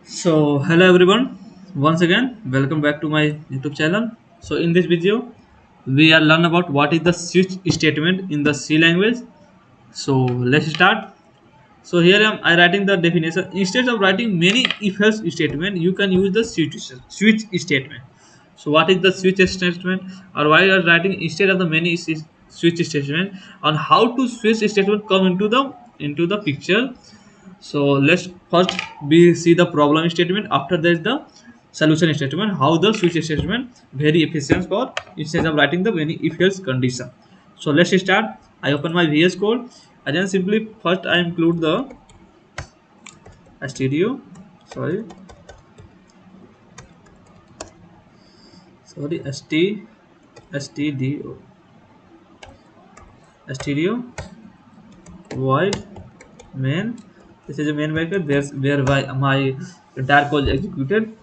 So hello everyone, once again welcome back to my YouTube channel. So in this video we are learn about what is the switch statement in the C language. So let's start. So here I writing the definition. Instead of writing many if else statement, you can use the switch statement. So what is the switch statement, or why you are writing instead of the many switch statement, on how to switch statement come into the picture. So let's first we see the problem statement. After that the solution statement. How the switch statement very efficient for instead of writing the many if else condition. So let's start. I open my VS Code and then simply first I include the stereo. Sorry, sorry, std stereo void main. This is a main method where my entire code is executed.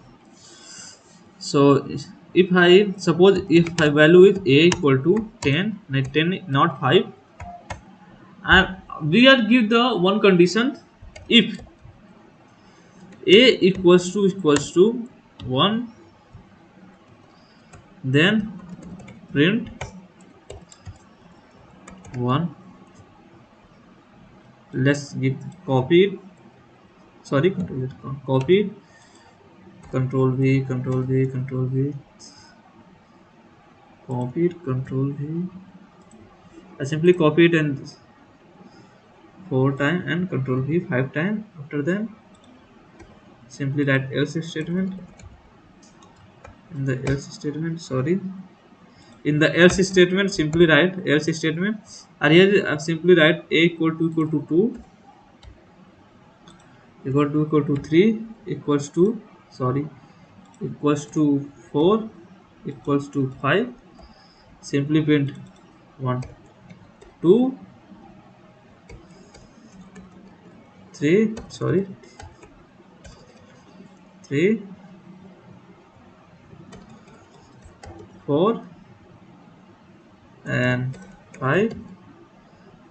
So if I suppose if I value is a equal to 10, not 10 not 5, and we are give the one condition. If a equals to 1, then print 1. Let's give copy it. Sorry, copy it. Control V, copy it, Control V. I simply copy it and 4 times and Control V 5 times. After that simply write else statement. In the else statement, sorry, in the else statement simply write else statement, and here I simply write a equal to 2, equal to 3, equals to, sorry, equals to 4, equals to 5. Simply print 1, 2, 3, sorry, 3, 4 and 5.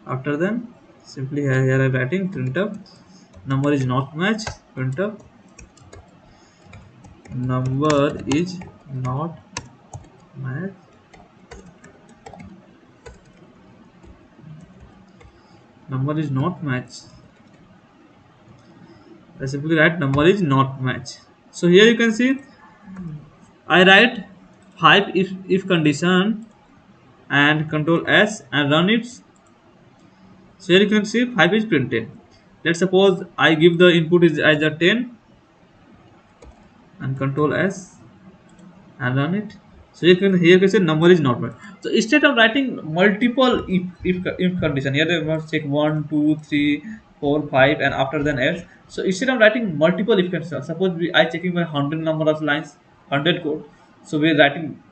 After then simply here I am writing printf number is not match, printf number is not match, number is not match. I simply write number is not match. So here you can see I write 5 if condition and Control S and run it. So here you can see 5 is printed. Let's suppose I give the input is either 10 and Control S and run it. So you can here you can say number is not met. So instead of writing multiple if condition, here you must check 1, 2, 3, 4, 5 and after then else. So instead of writing multiple if condition, suppose I checking my 100 number of lines, 100 code. So we are writing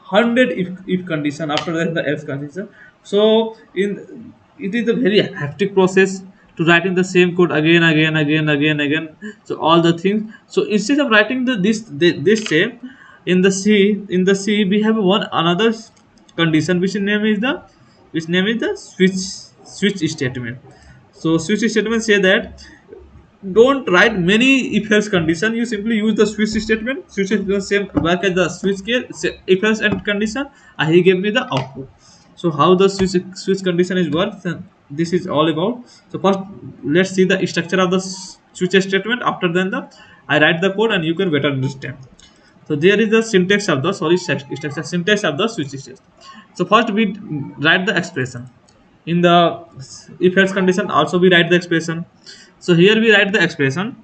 100 if condition, after that the else condition. So in it is a very hectic process to writing the same code again. So all the things. So instead of writing this same in the C we have one another condition which name is the switch statement. So switch statement say that don't write many if else condition, you simply use the switch statement. Switch is the same work as the switch case if else and condition, and he gave me the output. So how the switch condition is works, and this is all about. So first let's see the structure of the switch statement. After then the I write the code and you can better understand. So there is the syntax of the structure syntax of the switch statement. So first we write the expression. In the if else condition also we write the expression. So here we write the expression.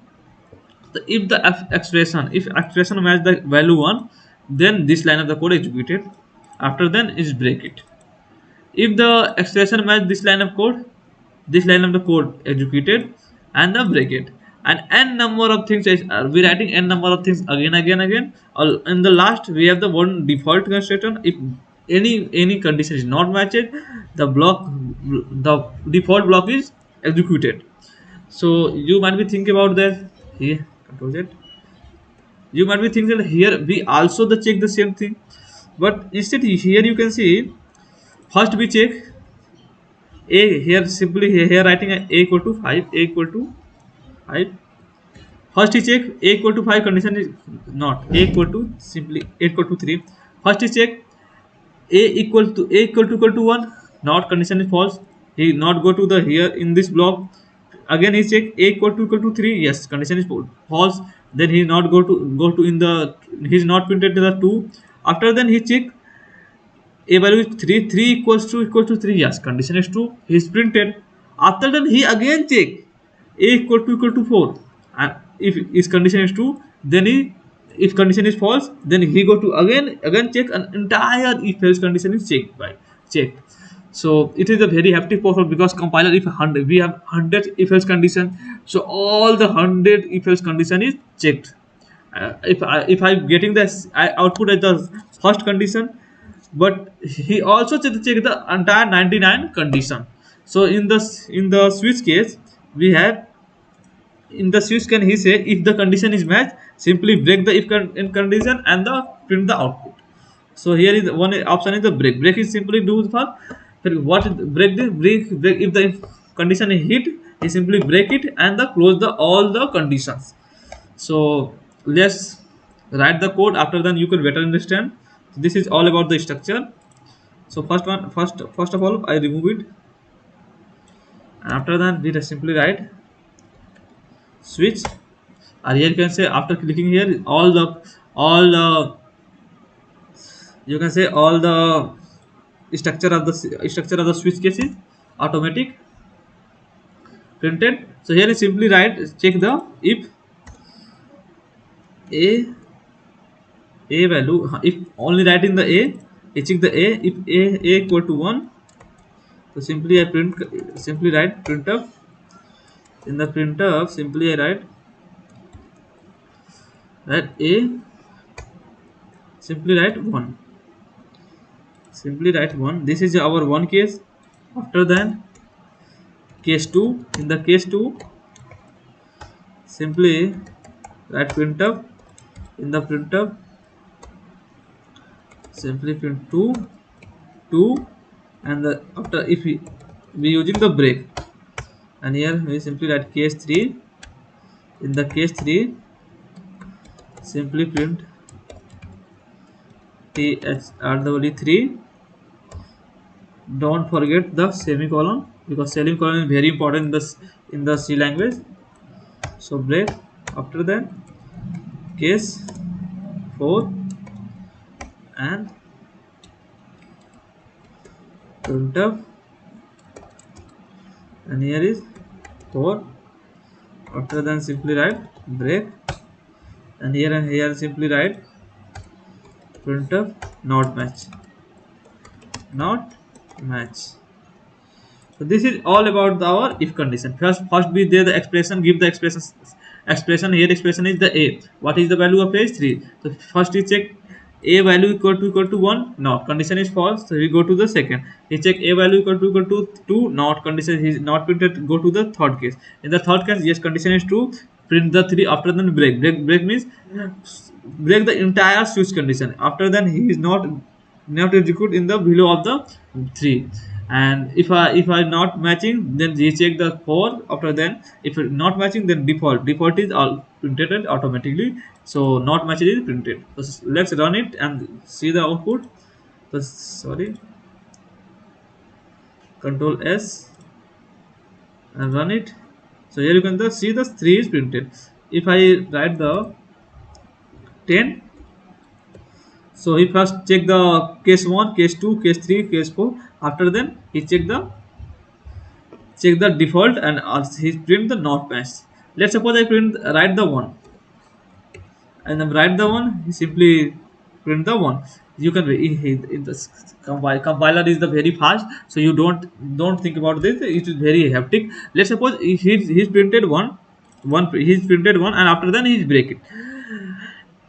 If the expression match the value 1, then this line of the code executed. After then is break it. If the expression match this line of code, this line of the code executed and the break it. And n number of things we writing n number of things again. In the last we have the one default construction. If any condition is not matched, the default block is executed. So you might be thinking about that here. Control Z. You might be thinking that here we also the check the same thing, but instead here you can see first we check a. Here simply here writing a equal to 5, a equal to 5. First he check a equal to 5 condition is not a equal to simply a equal to 3. First he check a equal to 1, not condition is false. He not go to the here in this block. Again he check a equal to 3, yes condition is false. Then he not go to in the, he's not printed the 2. After then he check a value is 3, 3 equals to 3, yes condition is true, he is printed. After that he again check a equal to 4, and if his condition is true, then he, if condition is false, then he go to again check an entire if else condition is checked. So it is a very hefty process because compiler if 100 we have 100 if else condition, so all the 100 if else condition is checked. If I'm getting this output at the first condition, but he also check the entire 99 condition. So in the switch case, we have, in the switch can he say if the condition is matched, simply break the if in condition and the print the output. So here is one option is the break. Break is simply do for what is break the break if the condition is hit, he simply break it and the close the all the conditions. So let's write the code, after then you can better understand. This is all about the structure. So first of all I remove it, and after that we just simply write switch, or here you can say after clicking here all the you can say all the structure of the switch case is automatic printed. So here is simply write check the if a value, if only writing the a, I check the a, if a equal to 1, so simply I simply write printf. In the printf simply I write a, simply write 1, simply write 1. This is our one case. After then case 2, in the case 2 simply write printf. In the printf simply print 2, and the after if we using the break, and here we simply write case 3. In the case 3 simply print three. Don't forget the semicolon, because semicolon is very important in this in the C language. So break. After that case 4 and printf, and here is 4. After then simply write break, and here simply write printf not match. So this is all about our if condition. First be there the expression, give the expression. Here expression is the a. What is the value of a is 3. So first we check a value equal to 1, not condition is false, so we go to the second. He check a value equal to 2, not condition is not printed, go to the third case. In the third case, yes condition is true, print the 3. After then break means break the entire switch condition. After then he is not execute in the below of the 3. And if I not matching, then recheck the 4. After then if it not matching, then default is all printed automatically. So not matching is printed. So let's run it and see the output. So sorry, control S and run it. So here you can see the 3 is printed. If I write the 10, so he first check the case 1, case 2, case 3, case 4. After then he check the default, and he print the not match. Let's suppose I write the 1, and then write the 1, he simply print the 1. You can compiler is the very fast, so you don't think about this, it is very hectic. Let's suppose he's printed he's printed 1, and after then he's break it.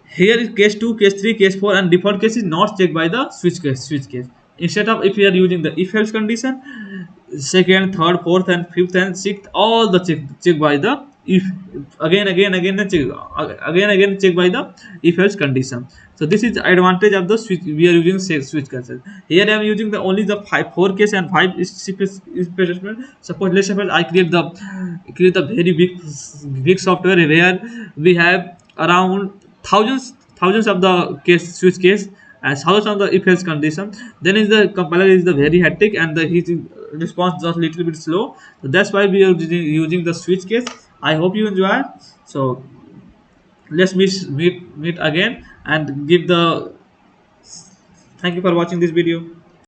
Here is case 2, case 3, case 4, and default case is not checked by the switch case. Instead of if we are using the if else condition, second, third, fourth, and fifth and sixth, all the check by the if again check by the if else condition. So this is advantage of the switch. We are using switch cursor. Here I am using the only the 4 case and 5 is statement. Suppose let's suppose I create the very big software where we have around thousands of the case switch case as thousands of the if else condition. Then is the compiler is the very hectic and the his response just little bit slow. So that's why we are using the switch case. I hope you enjoy. So let's meet again and give the thank you for watching this video.